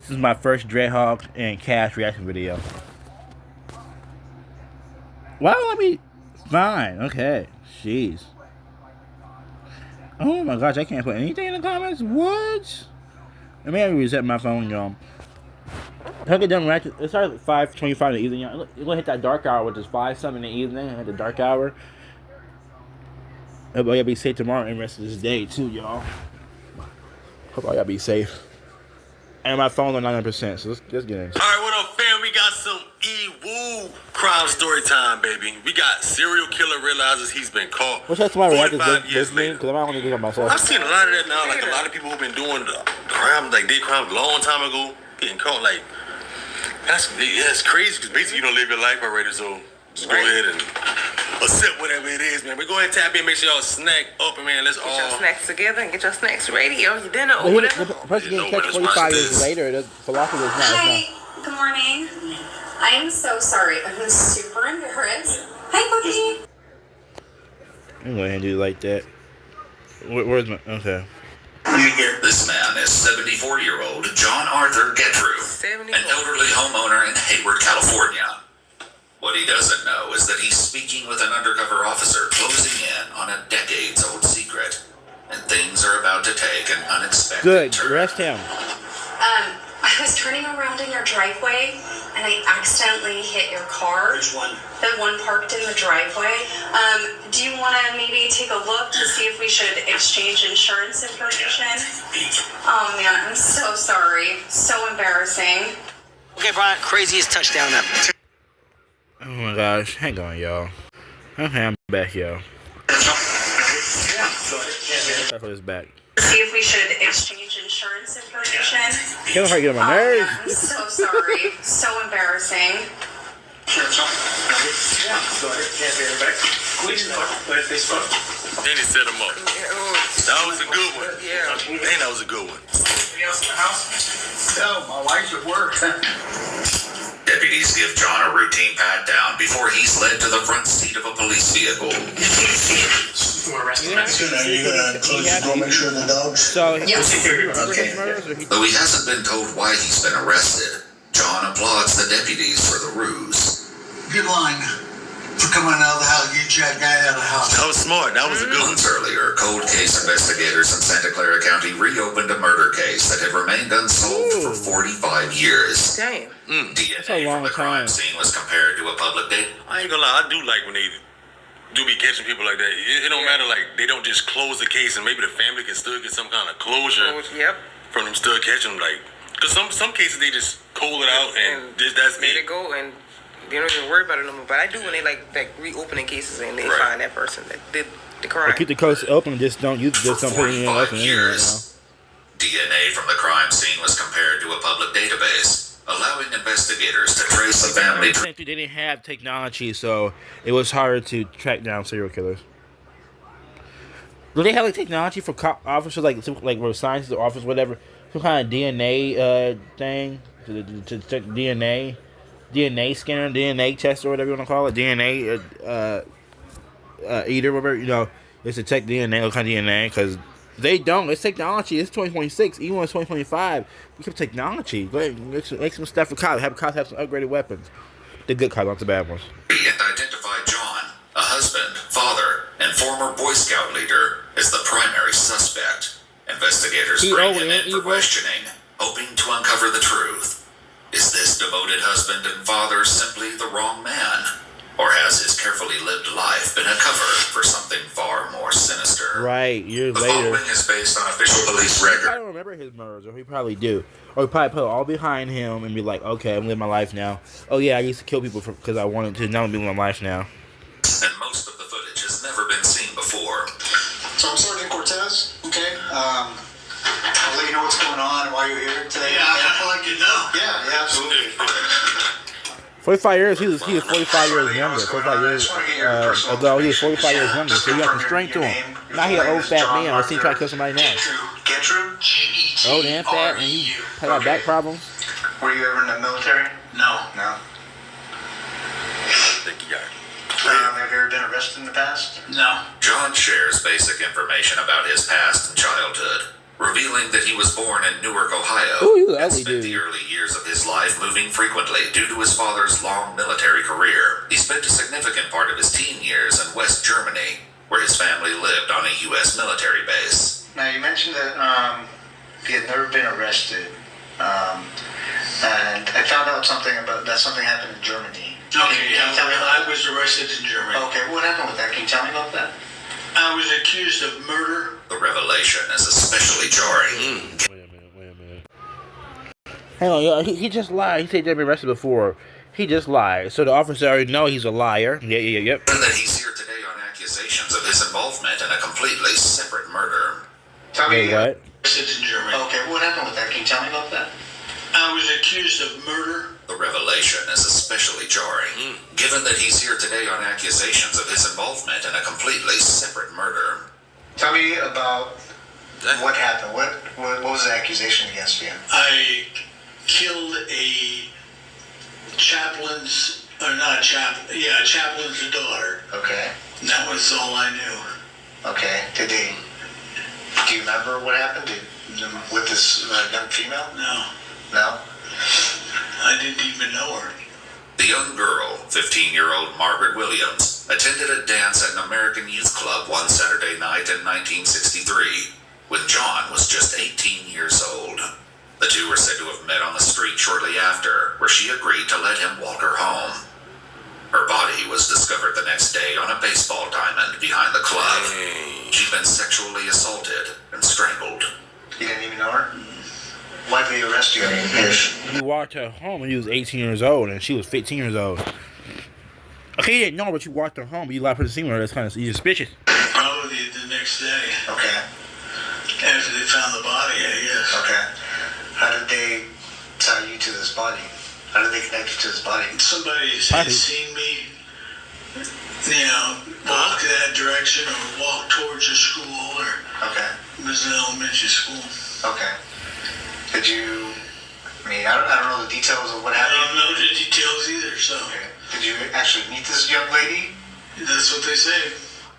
This is my first DreadHawk and Cash reaction video. Why don't let me? Fine, okay. Jeez. Oh my gosh, I can't put anything in the comments? What? Let me reset my phone, y'all. I get done reaction. It started at 5:25 in the evening. You're gonna hit that dark hour, which is 5-something in the evening. I hit the dark hour. Hope y'all be safe tomorrow and rest of this day too, y'all. Hope y'all be safe. And my phone on 9%, so let's get in. Alright, what up, fam? We got some E-Woo crime story time, baby. We got serial killer realizes he's been caught. What's that somebody 45 years later. Because I don't want to do it myself. I've seen a lot of that now. Like, a lot of people who've been doing crimes, like, did crimes a long time ago, getting caught. Like, that's crazy, because basically you don't live your life already, so just go ahead and accept whatever it is, man. But go ahead and tap in, make sure y'all snack up, and man, let's all... Get your snacks together and get your snacks ready, or your dinner, or But whatever. The person getting catch 45 years later, the philosophy is not. Hi, good morning. I am so sorry. I'm super embarrassed. Hi, puppy. I'm going to go ahead and do it like that. Where's my... Okay. This man is 74-year-old John Arthur Getrew, an elderly homeowner in Hayward, California. What he doesn't know is that he's speaking with an undercover officer closing in on a decades-old secret, and things are about to take an unexpected turn. Arrest him. I was turning around in your driveway, and I accidentally hit your car. Which one? The one parked in the driveway. Do you want to maybe take a look to see if we should exchange insurance information? Oh, man, I'm so sorry. So embarrassing. Okay, Brian, craziest touchdown ever. Oh my gosh. Hang on, y'all. Okay, I'm back, y'all. For this back. See if we should exchange insurance information. Kill her, get on my nerves. I'm so sorry. So embarrassing. Then he set him up. That was a good one. Yeah. Man, that was a good one. Anybody else in the house? No, my wife's at work. Deputies give John a routine pat-down before he's led to the front seat of a police vehicle. You want to rest him? Are you going to close the door, make sure the dogs... So, Okay. Though he hasn't been told why he's been arrested, John applauds the deputies for the ruse. Good line for coming out of the house, get that guy out of the house. That was smart. That was a good one. Months earlier, cold case investigators in Santa Clara County reopened a murder case that had remained unsolved for 45 years. Damn. DNA from the crime scene was compared to a public data. I ain't gonna lie, I do like when they do be catching people like that. It don't matter, like, they don't just close the case and maybe the family can still get some kind of closure Yep. from them still catching them, like, because some cases they just cold it out and just that's Let it. it go, and they don't even worry about it no more. But I do when they like reopening cases and they Right. find that person that did the crime. keep the coast open, just don't use For don't put anything else 45 in there right now. years, DNA from the crime scene was compared to a public database, allowing investigators to trace the family. They didn't have technology, so it was harder to track down serial killers. Do they have like technology for cop officers, like where scientists or officers, whatever, some kind of DNA thing to check DNA scanner, DNA test, or whatever you want to call it, DNA eater, whatever, you know, it's to check DNA, what kind of DNA, because they don't. It's technology. It's 2026. Even when it's 2025, we keep technology. Go ahead and make some stuff for cops. Have cops have some upgraded weapons. The good cops, not the bad ones. And identified John, a husband, father, and former Boy Scout leader, as the primary suspect. Investigators bring him in for questioning, hoping to uncover the truth. Is this devoted husband and father simply the wrong man? Or has his carefully lived life been a cover for something far more sinister? Right, years The later. following is based on official police I record. don't remember his murders, or he probably do. Or he probably put it all behind him and be like, okay, I'm living my life now. Oh yeah, I used to kill people because I wanted to. Now I'm living my life now. And most of the footage has never been seen before. So I'm Sergeant Cortez, okay? I'll let you know what's going on, why you're here today. Yeah, I'd like to know. Yeah, absolutely. 45 years, he was 45 years younger. 45 years ago, he was 45 years younger, so you got some strength to him. Now he an old fat man. I see him try to kill somebody now. Getrew? Old and fat, and you have back problems. Were you ever in the military? No. No. I think you got it. Have you ever been arrested in the past? No. John shares basic information about his past and childhood, revealing that he was born in Newark, Ohio, Ooh, you and ugly spent dude. the early years of his life moving frequently due to his father's long military career. He spent a significant part of his teen years in West Germany, where his family lived on a U.S. military base. Now, you mentioned that he had never been arrested. And I found out something about that something happened in Germany. Okay, Can you tell me I was arrested in Germany. Okay, what happened with that? Can you tell me about that? I was accused of murder. The revelation is especially jarring. Wait a minute. Hang on, yo, he just lied. He said he'd been arrested before. He just lied. So the officer already know he's a liar. Yep. And that he's here today on accusations of his involvement in a completely separate murder. Tell me. Wait, what? Arrested in Germany. Okay, what happened with that? Can you tell me about that? I was accused of murder. The revelation is especially jarring, given that he's here today on accusations of his involvement in a completely separate murder. Tell me about what happened. What was the accusation against you? I killed a chaplain's, or not a chaplain, a chaplain's daughter. Okay. And that was all I knew. Okay. Do you remember what happened with this young female? No, No? I didn't even know her. The young girl, 15-year-old Margaret Williams, attended a dance at an American youth club one Saturday night in 1963, when John was just 18 years old. The two were said to have met on the street shortly after, where she agreed to let him walk her home. Her body was discovered the next day on a baseball diamond behind the club. She'd been sexually assaulted and strangled. You didn't even know her? Why did they arrest you? You walked her home when you was 18 years old, and she was 15 years old. Okay, you didn't know her, but you walked her home, but you lied for the scene with her. That's kind of suspicious. Probably the next day. Okay. After they found the body, I guess. Okay. How did they tie you to this body? How did they connect you to this body? Somebody had seen me, walk that direction or walk towards a school, or Okay. it was an elementary school. Okay. Did you? I don't know the details of what I happened. don't know the details either, so Okay. Did you actually meet this young lady? that's what they say.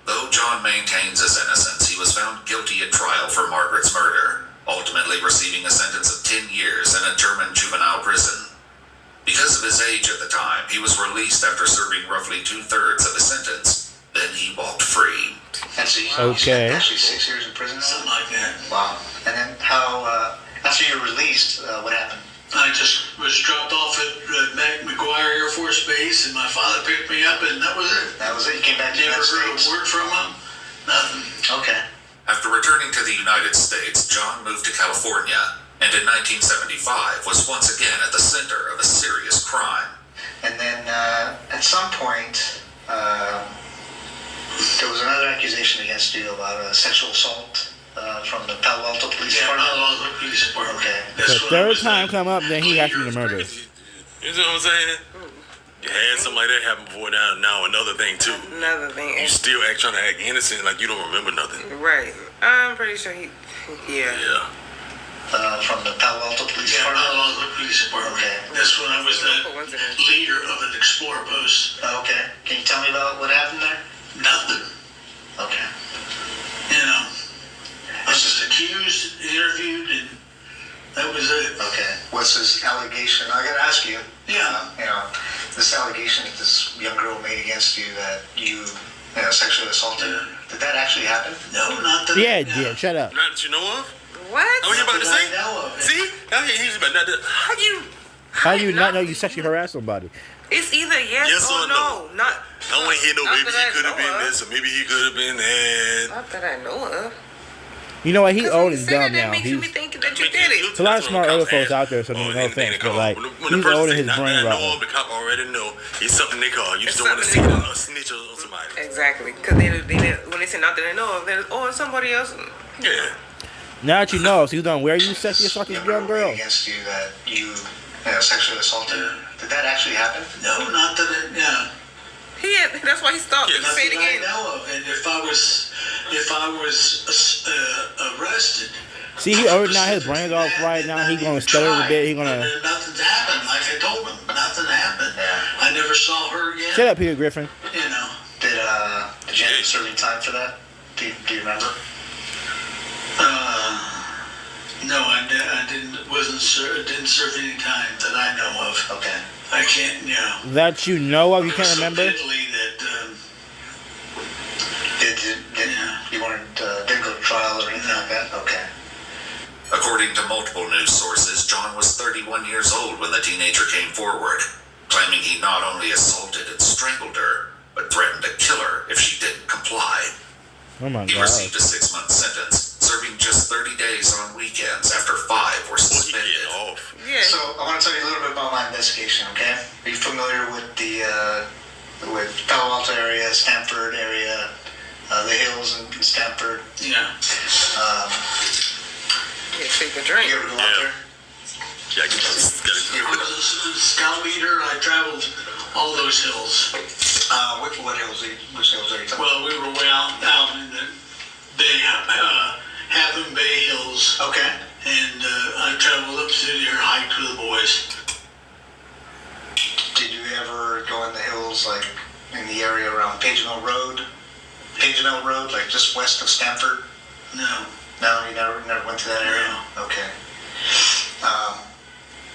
Though John maintains his innocence, he was found guilty at trial for Margaret's murder, ultimately receiving a sentence of 10 years in a German juvenile prison. Because of his age at the time, he was released after serving roughly 2/3 of his sentence. Then he walked free. And so you Okay. spent actually 6 years in prison? Something like that. Wow. And then how, after you were released, what happened? I just was dropped off at McGuire Air Force Base, and my father picked me up, and that was it. That was it? You came back to the Never United heard States? a word from him. Nothing. Okay. After returning to the United States, John moved to California, and in 1975 was once again at the center of a serious crime. And then at some point, there was another accusation against you about sexual assault from the Palo Alto Police Yeah, Department. Palo Alto Police Department. Okay. That's The when I third was time there. come up, then he got you the murder. You know what I'm saying? You had something like that happen before. Now another thing too. Another thing. You still trying to act innocent like you don't remember nothing. Right. I'm pretty sure he. Yeah. Yeah. From the Palo Alto Police Yeah, Department. Palo Alto Police Department. Okay. That's when I was the Coincidence. leader of an Explorer post. Okay. Can you tell me about what happened there? Nothing. Okay. I was just accused, interviewed, and that was it. Okay. What's this allegation? I gotta ask you. Yeah. This allegation that this young girl made against you that you sexually assaulted. Yeah. Did that actually happen? No, not that. Yeah, yeah. Shut up. Not that you know of? What? Oh, you about to That say? I know of. See? Now he's about not to. How you? How do you not know you sexually harassed somebody? It's either yes, Yes or or no. Not. I don't want to hear no not maybe that he could I have know been of. this or maybe he could have been that. Not that I know of. You know what? He old and Because when you dumb say that, now. that makes you He's be thinking that you did it. There's a lot of smart other folks out there, so no offense, but like he's old and his brain rotten. The cop already know it's something they call. You just It's don't want to see something they a snitch on somebody. Exactly. Because when they say not that they know of, they're somebody else. Yeah. Now that you know, so you done where you sexually assaulted this young girl? Made against you that you sexually assaulted. Did that actually happen? No, not that it. Yeah. That's why he stopped. Yeah, He That's say it what I again. know of. And if I was arrested. See, he already now his brain's all fried now. He gonna stutter a bit. He gonna Nothing's happened. Like I told him, nothing happened. Yeah. I never saw her again. shut up, Peter Griffin. You know. Did you end up serving time for that? Do you remember? didn't serve any time that I know of. Okay. I can't, That you know of, you can't so remember? diddly that, You didn't go to trial or anything like that? Okay. According to multiple news sources, John was 31 years old when the teenager came forward, claiming he not only assaulted and strangled her, but threatened to kill her if she didn't comply. Oh my He god. received a 6-month sentence, serving just 30 days on weekends after 5 were suspended. Yeah. So I want to tell you a little bit about my investigation, okay? Are you familiar with the with Palo Alto area, Stanford area, the hills in Stanford? yeah. Yeah, take a drink. You ever go out there? Yeah, I was a scout leader. I traveled all those hills. Which hills are you talking about? Well, we were way out in the Bay, Half Bay Hills. Okay. And I traveled up through there, hiked with the boys. Did you ever go in the hills, like in the area around Page Mill Road? Page Mill Road, like just west of Stanford? No. No, you never went to that area? No. Okay.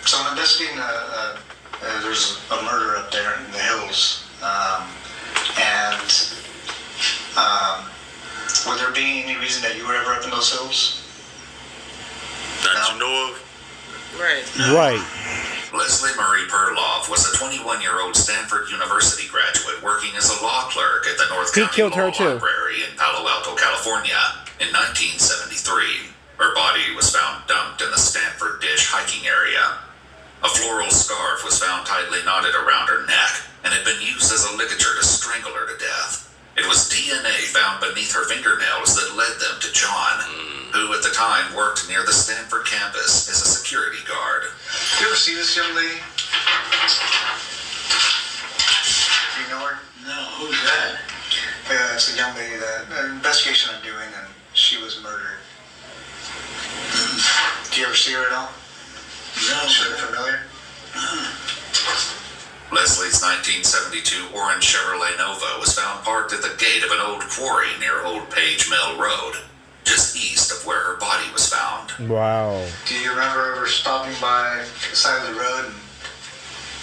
So I'm investigating, there's a murder up there in the hills. Would there be any reason that you were ever up in those hills? That you know of? Right. Right. Leslie Marie Perloff was a 21-year-old Stanford University graduate working as a law clerk at the North He County killed her Law too. Library in Palo Alto, California in 1973. Her body was found dumped in the Stanford Dish hiking area. A floral scarf was found tightly knotted around her neck and had been used as a ligature to strangle her to death. It was DNA found beneath her fingernails that led them to John, who at the time worked near the Stanford campus as a security guard. Did you ever see this young lady? Do you know her? No, who's that? It's a young lady that an investigation I'm doing, and she was murdered. Do you ever see her at all? No. Is she familiar? Leslie's 1972 orange Chevrolet Nova was found parked at the gate of an old quarry near Old Page Mill Road, just east of where her body was found. Wow. Do you remember ever stopping by the side of the road and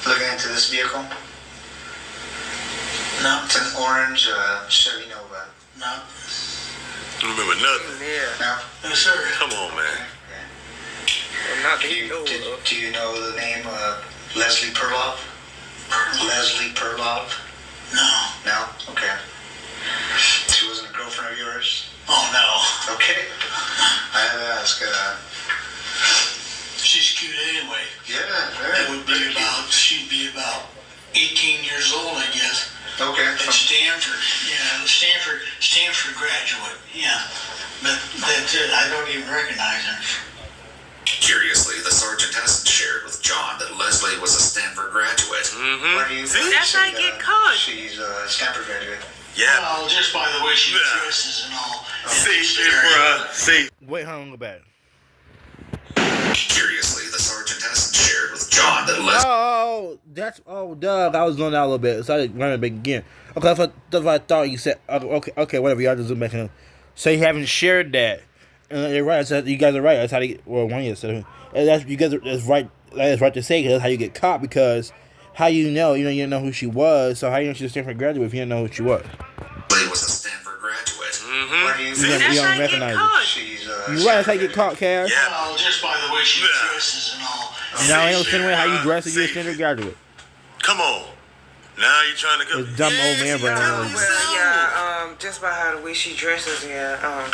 looking into this vehicle? No. It's an orange Chevy Nova. No. You remember nothing? Yeah. No? No, sir. Come on, man. Well, not that Do you know you, of. do you know the name Leslie Perloff? Leslie Perloff? No. No? Okay. She wasn't a girlfriend of yours? Oh, no. Okay. I had to ask. She's cute anyway. Yeah, That very. would be about, she'd be about 18 years old, I guess. Okay. At Stanford. Yeah, Stanford graduate. Yeah. But that's it. I don't even recognize her. Curiously, the sergeant hasn't shared with John that Leslie was a Stanford graduate. Why do you See? That's how you get caught. She's a Stanford graduate. Yeah. Well, just by the way she Yeah. dresses and all. See. Wait, hold on, go back. Curiously, the sergeant hasn't shared with John that Leslie... Doug, I was on that a little bit, so I didn't run it back again. Okay, that's what I thought you said. Okay, whatever, y'all just zoom back in. So you haven't shared that. You're right, you guys are right. That's how you get, well, one of you said it. That's right to say, because that's how you get caught, because how you know know who she was, so how you know she's a Stanford graduate if you don't know who she was? Leslie was a Stanford graduate. Why do you You don't recognize her. she's You're right, that's how you get caught, Cash. Yeah. Well, just by the way she Yeah. dresses and all. Now, ain't no same way how you dress if you're a Stanford graduate. Come on. Now you're trying to go. It's dumb old man brain. Well, yeah, just by how the way she dresses, yeah,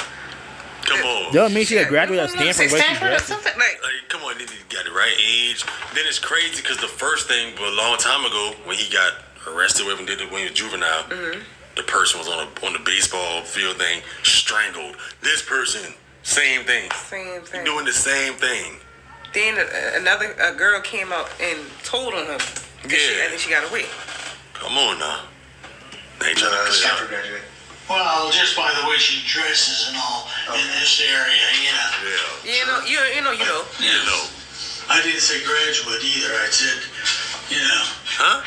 Come on. Doesn't mean she a graduate at Stanford where she Stanford or dresses. something like. Like, come on, you got the right age. Then it's crazy because the first thing, a long time ago, when he got arrested when he was juvenile, the person was on the baseball field thing, strangled. This person, same thing. Same thing. Doing the same thing. Then a girl came out and told on him. Yeah. And then she got away. Come on now. They trying to clear Stanford up. graduate. Well, just by the way she dresses and all in this area, Yeah. You know. You know. I didn't say graduate either. I said, Huh?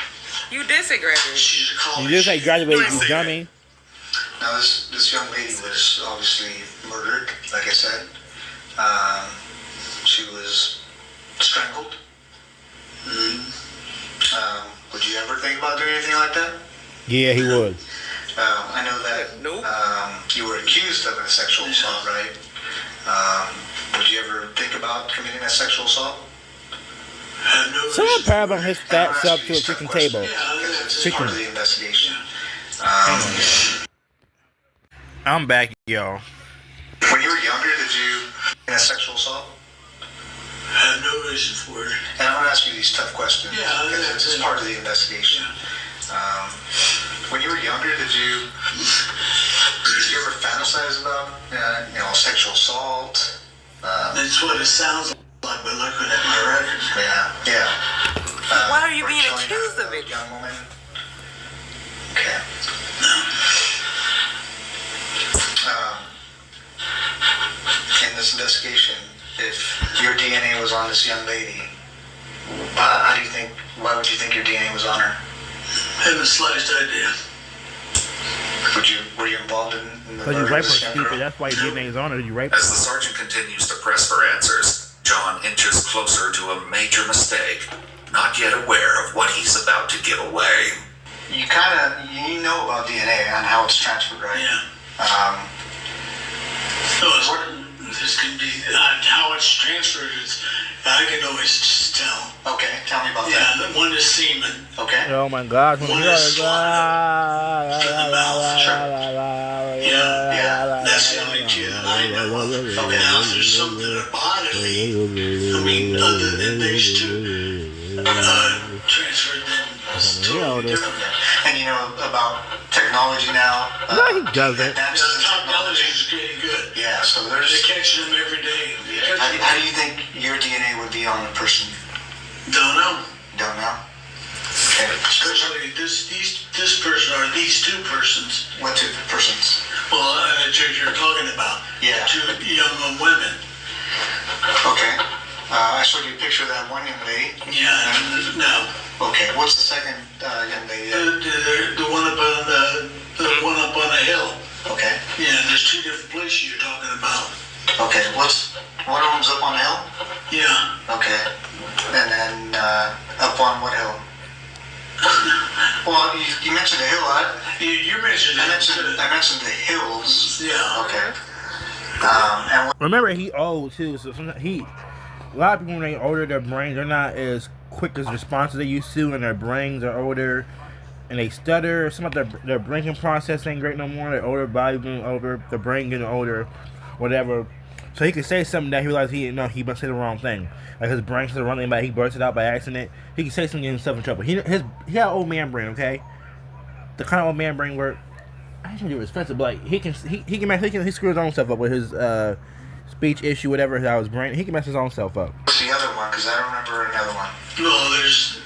You did say graduate. she's a college. You just like graduate, Don't you say dummy. Now, this young lady was obviously murdered, like I said. She was Strangled? Would you ever think about doing anything like that? Yeah, he would. I know that Nope. you were accused of a sexual assault, right? Would you ever think about committing a sexual assault? Someone parallel his fat I'm sub asking to a you tough chicken questions table. because it's part of the investigation. I'm back, y'all. When you were younger, did you commit a sexual assault? I have no reason for it. And I'm going to ask you these tough questions Yeah, because it's part of the investigation. When you were younger, did you ever fantasize about, sexual assault? That's what it sounds like by looking at my records. Yeah. Why are you or being killing accused a of it? young woman? Okay. In this investigation, if your DNA was on this young lady, why would you think your DNA was on her? I have a slightest idea. Were you involved in the Because you murder rape of her, this young stupid. girl? That's why your DNA is on her. You rape As the sergeant continues to press for answers, John inches closer to a major mistake, not yet aware of what he's about to give away. You know about DNA and how it's transferred, right? Yeah. This can be how it's transferred. I can always just tell. Okay, tell me about Yeah, that. the one is semen. Okay. Oh my God! When One you is are Yeah, that's the only two that I know of. Okay, now if there's something bodily, I mean, other than these two, transferred them. That's totally different. And you know about technology now? No, he doesn't. Advances in Technology is getting good. Yeah, so They're there's... catching them every day. How do you think your DNA would be on a person? Don't know. Don't know? Okay. Especially this person or these two persons. What two persons? Well, that you're talking about. Yeah. Two young women. Okay. I showed you a picture of that one young lady. Yeah. No. Okay. What's the second young lady? The one up on the one up on the hill. Okay. Yeah. There's two different places you're talking about. Okay. One of them's up on the hill? Yeah. Okay. And then up on what hill? Well, you mentioned the hill. You mentioned it. I mentioned the hills. Yeah. Okay. And Remember, he old too, so sometimes a lot of people when they older, their brains they're not as quick as responses they used to, and their brains are older, and they stutter. Some of their brain process ain't great no more. Their older body getting older, the brain getting older, whatever. So he could say something that he realized he must say the wrong thing. Like his brain started running back, he burst it out by accident. He could say something, get himself in trouble. He had an old man brain, okay? The kind of old man brain where I shouldn't do expensive, but like he screw his own stuff up with his speech issue, whatever. How his brain, he can mess his own self up. what's the other one? Because I don't remember another one. No, there's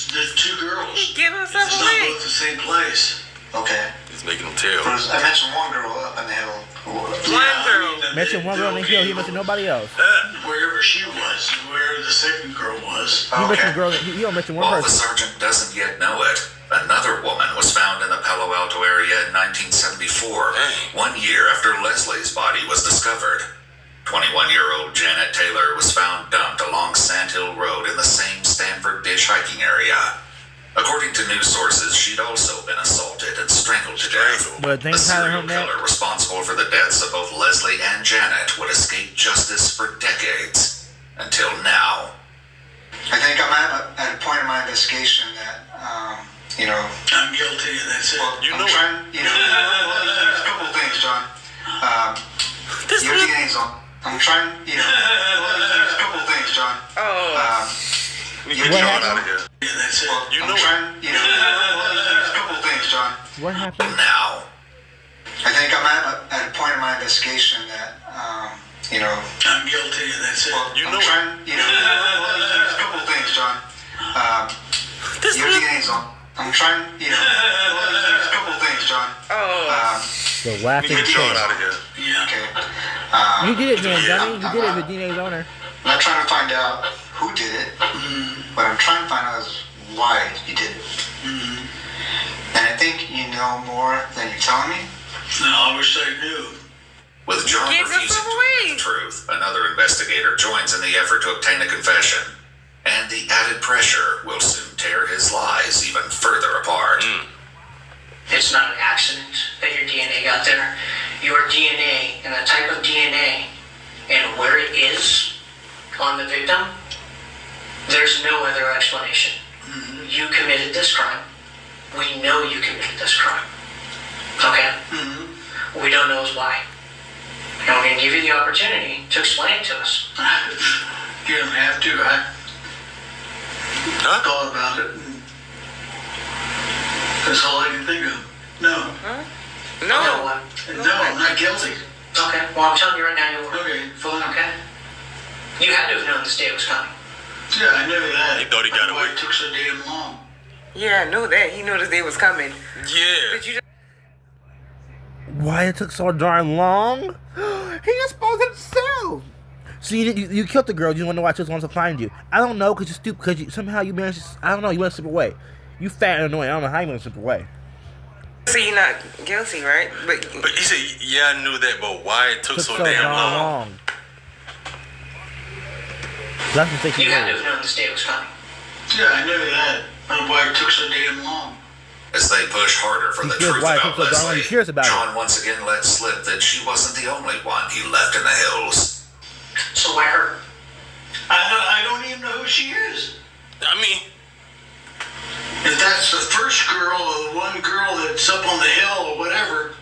the two girls. He giving himself It's away. not both the same place. Okay. He's making them tell. I mentioned one girl up on the hill. One girl. Mention one girl on the hill, he mentioned nobody else. Wherever she was, where the second girl was. He mentioned Okay. girl. He don't mention one While the person. sergeant doesn't yet know it, another woman was found in the Palo Alto area in 1974, 1 year after Leslie's body was discovered. 21-year-old Janet Taylor was found dumped along Sand Hill Road in the same Stanford Dish hiking area. According to news sources, she'd also been assaulted and strangled to death. But The things Tyler serial him that. killer responsible for the deaths of both Leslie and Janet would escape justice for decades, until now. I think I'm at a point in my investigation that, I'm guilty, and that's it. well, You I'm know trying, well, there's a couple of things, John. This Your was, DNA's on. I'm trying, well, there's a couple of things, John. We Your get John DNA's out on. of here. And that's it. Well, You I'm know it. trying, well, there's a couple of things, John. What happened? Now, I think I'm at a point in my investigation that, I'm guilty, and that's it. You I'm know it. trying, well, there's a couple of things, John. this Your was, DNA's on. I'm trying, well, there's a couple of things, John. The We laughing get John chair. out of here. Yeah. Okay. You did it, man, dummy. You did it with DNA's owner. I'm not trying to find out who did it, but I'm trying to find out is why you did it. And I think you know more than you're telling me. No, I wish I knew. With John Give refusing yourself to away. admit the truth, another investigator joins in the effort to obtain a confession. And the added pressure will soon tear his lies even further apart. It's not an accident that your DNA got there. Your DNA and the type of DNA and where it is on the victim, there's no other explanation. You committed this crime. We know you committed this crime. Okay? We don't know why. And we're going to give you the opportunity to explain it to us. You don't have to. I thought about it. And that's all I can think of. No. No. what? No, I'm not guilty. Okay. Well, I'm telling you right now, you were. Okay, fine. Okay? You had to have known this day was coming. Yeah, I knew that. He thought he got That's why away. it took so damn long. Yeah, I knew that. He knew this day was coming. Yeah. But you just Why it took so darn long? He exposed himself. So you killed the girl. You want to know why it took so long to find you? I don't know, because you're stupid. Because somehow you managed to, I don't know, you went to slip away. You fat and annoying. I don't know how you went to slip away. say you're not guilty, right? But he said, yeah, I knew that, but why it took so damn darn long? That's the thing You had to have known this day was coming. Yeah, I knew that. That's why it took so damn long. As they push harder for the Here's truth why it about took so darn long. Leslie, He cares about it. John once again let slip that she wasn't the only one he left in the hills. So why her? I don't even know who she is. I mean, If that's the first girl or the one girl that's up on the hill or whatever,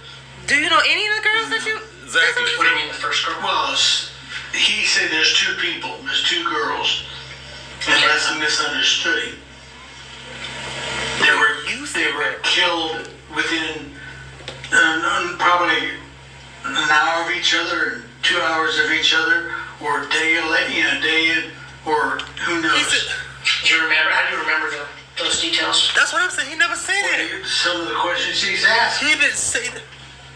do you know any of the girls that you? exactly. What do you mean the first girl? well, he said there's two people, there's two girls. Unless I misunderstood him. They were killed within probably an hour of each other, and 2 hours of each other, or a day, or who knows. Do you remember? How do you remember those details? That's what I'm saying. He never said it. Some of the questions he's asked. He didn't say that.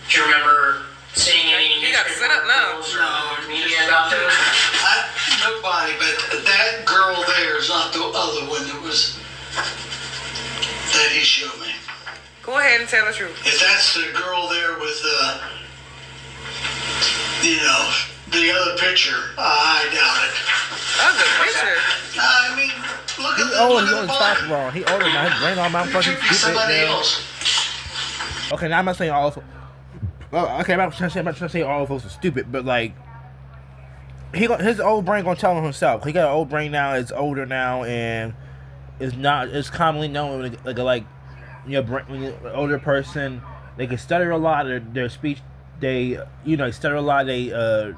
Do you remember seeing any You got set up now. articles No, or media about those? Nobody, but that girl there is not the other one that he showed me. Go ahead and tell the truth. If that's the girl there with, the other picture, I doubt it. That was a picture. I mean, look He at old, the he on his top wrong. He older now. His brain on my fucking stupid somebody man. else. Okay, now I'm not saying all of well, okay, I'm not trying to say all of us are stupid, but like his old brain gonna tell him himself. He got an old brain now, it's older now, and it's commonly known like when you're an older person, they can stutter a lot, their speech, they stutter a lot, they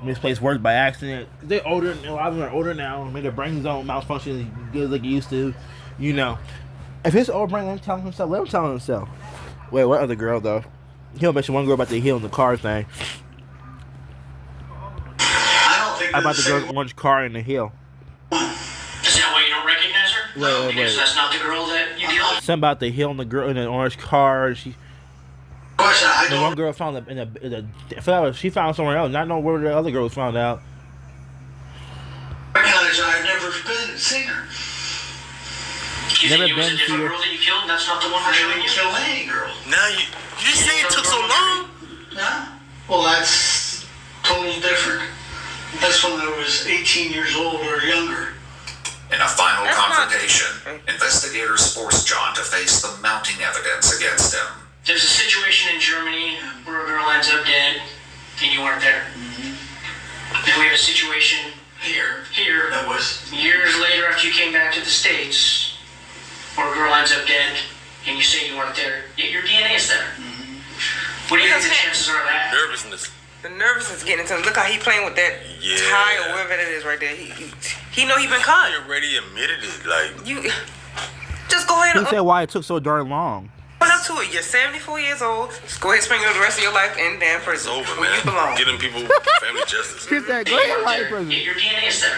misplace words by accident. They're older, a lot of them are older now. I mean, their brains don't malfunction as good as they used to. If his old brain let him tell himself. Wait, what other girl though? He'll mention one girl about the hill in the car thing. I don't think About the they're girl orange car in the hill. Is that why you don't recognize her? Wait. Because that's not the girl that you killed? Something about the hill and the girl in the orange car. I The one don't. girl found she found somewhere else. Not know where the other girls found out. Recognize her. I've never seen her. You Never think it was been a to different your- girl that you killed and that's not the one I we're showing didn't you? kill any girl. Now you just say it took so long. No? Well, that's totally different. That's when I was 18 years old or younger. In a final That's not- confrontation, investigators force John to face the mounting evidence against him. There's a situation in Germany where a girl ends up dead and you weren't there. Then we have a situation here, That was. years later after you came back to the States, where a girl ends up dead and you say you weren't there, yet your DNA is there. What do you think the chances are of that? Nervousness. The nervousness getting into him. Look how he playing with that Yeah. tie or whatever it is right there. He know he been He caught. already admitted it. Like, You just go ahead He and said why it took so darn long. own up to it. You're 74 years old. Just go ahead and spend the rest of your life in damn it's prison over, where man. you belong. Getting people family justice. He said, Yet go you ahead, weren't right, there, prison. yet your DNA is there.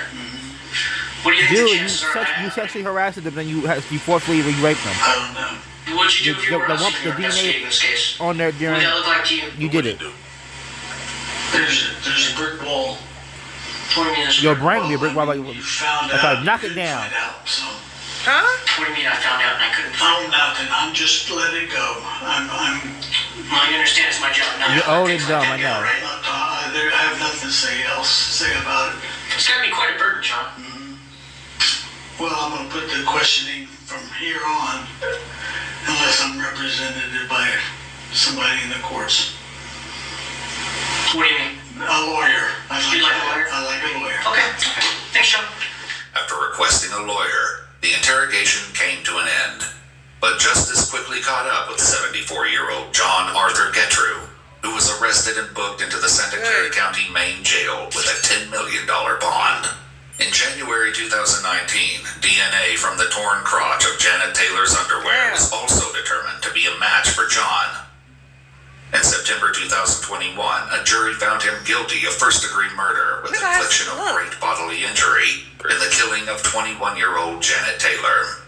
What do you think Dude, the you chances are of that? sexually harassed them, then you forcefully raped them I don't know. What'd you do if you were the us one- if you were the DNA investigating this case? on there What during. did that look like to you? You did it. Do. There's a brick wall. 20 minutes. Your brain will be a brick wall. Like, You found That's out. right, knock you it couldn't down. find out, so. Huh? What do you mean I found out and I couldn't Oh, find out? nothing. I'm just let it go. I'm Well, you understand it's my job now. You're old and dumb, I know. I have nothing to say about it. It's got to be quite a burden, John. Well, I'm going to put the questioning from here on, unless I'm represented by somebody in the courts. What do you mean? A lawyer. You like a lawyer? I like a lawyer. Okay. Thanks, John. After requesting a lawyer, the interrogation came to an end. But justice quickly caught up with 74-year-old John Arthur Getrew, who was arrested and booked into the Santa Clara County Main Jail with a $10 million bond. In January 2019, DNA from the torn crotch of Janet Taylor's underwear was also determined to be a match for John. In September 2021, a jury found him guilty of first-degree murder with infliction of great bodily injury in the killing of 21-year-old Janet Taylor.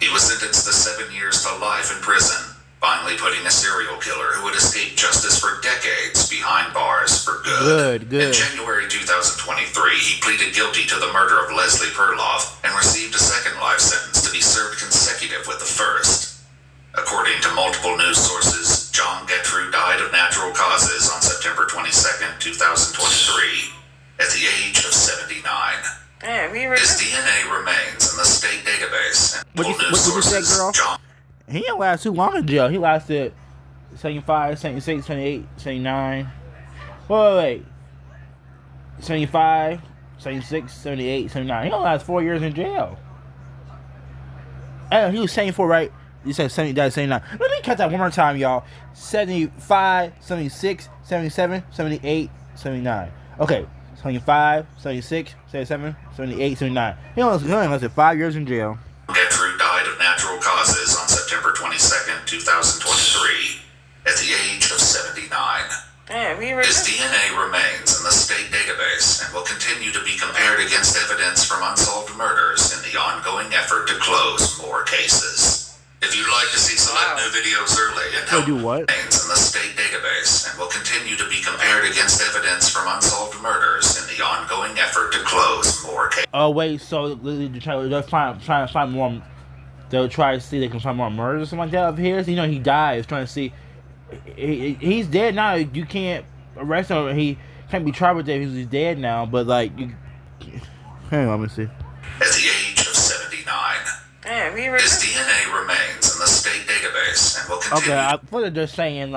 He was sentenced to 7 years to life in prison, finally putting a serial killer who had escaped justice for decades behind bars for good. In January 2023, he pleaded guilty to the murder of Leslie Perloff and received a second life sentence to be served consecutive with the first. According to multiple news sources, John Getrew died of natural causes on September 22, 2023, at the age of 79. Damn, His DNA remains in the state database. What you say, girl? He didn't last too long in jail. He lasted 75, 76, 78, 79. Wait. 75, 76, 78, 79. He only last 4 years in jail. He was 74, right? You said 70, that's 79. Let me cut that one more time, y'all. 75, 76, 77, 78, 79. Okay. 75, 76, 77, 78, 79. He only lasted 5 years in jail. Getrew died of natural causes on September 22nd, 2023, at the age of 79. Damn, His DNA remains in the state database and will continue to be compared against evidence from unsolved murders in the ongoing effort to close more cases. If you'd like to see select new videos early and help remains in the state database and will continue to be compared against evidence from unsolved murders in the ongoing effort to close more cases. Oh wait, so they're trying to find more. They'll try to see if they can find more murders or something like that up here. So, he dies trying to see. He's dead now. You can't arrest him. He can't be tried with that because he's dead now. But hang on, let me see. At the age of 79. Damn, his DNA remains in the state database and will continue. Okay, I thought they're saying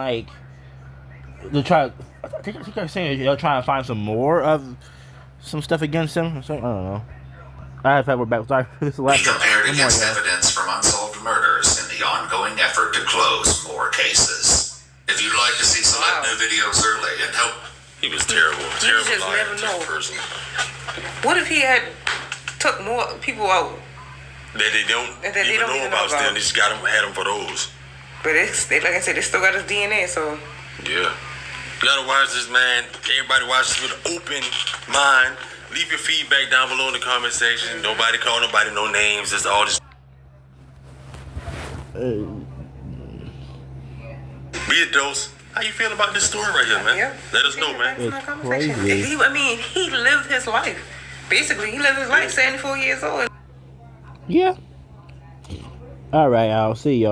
they'll try. I think they're saying they'll try and find some more of some stuff against him. I don't know. I have to we're back. Sorry, this is the last. Be compared against evidence from unsolved murders in the ongoing effort to close more cases. If you'd like to see select new videos early and help, he was terrible. Terrible just liar, never know. person. What if he had took more people out? That they don't even know about still. They just had him for those. But like I said, they still got his DNA, so. Yeah. You gotta watch this, man. Everybody watch this with an open mind. Leave your feedback down below in the comment section. Nobody call nobody no names. It's all just. Be a dose. How you feel about this story right here, man? Yep. Let us know, man. It's crazy. He lived his life. Basically, he lived his life 74 years old. Yeah. All right, I'll see y'all.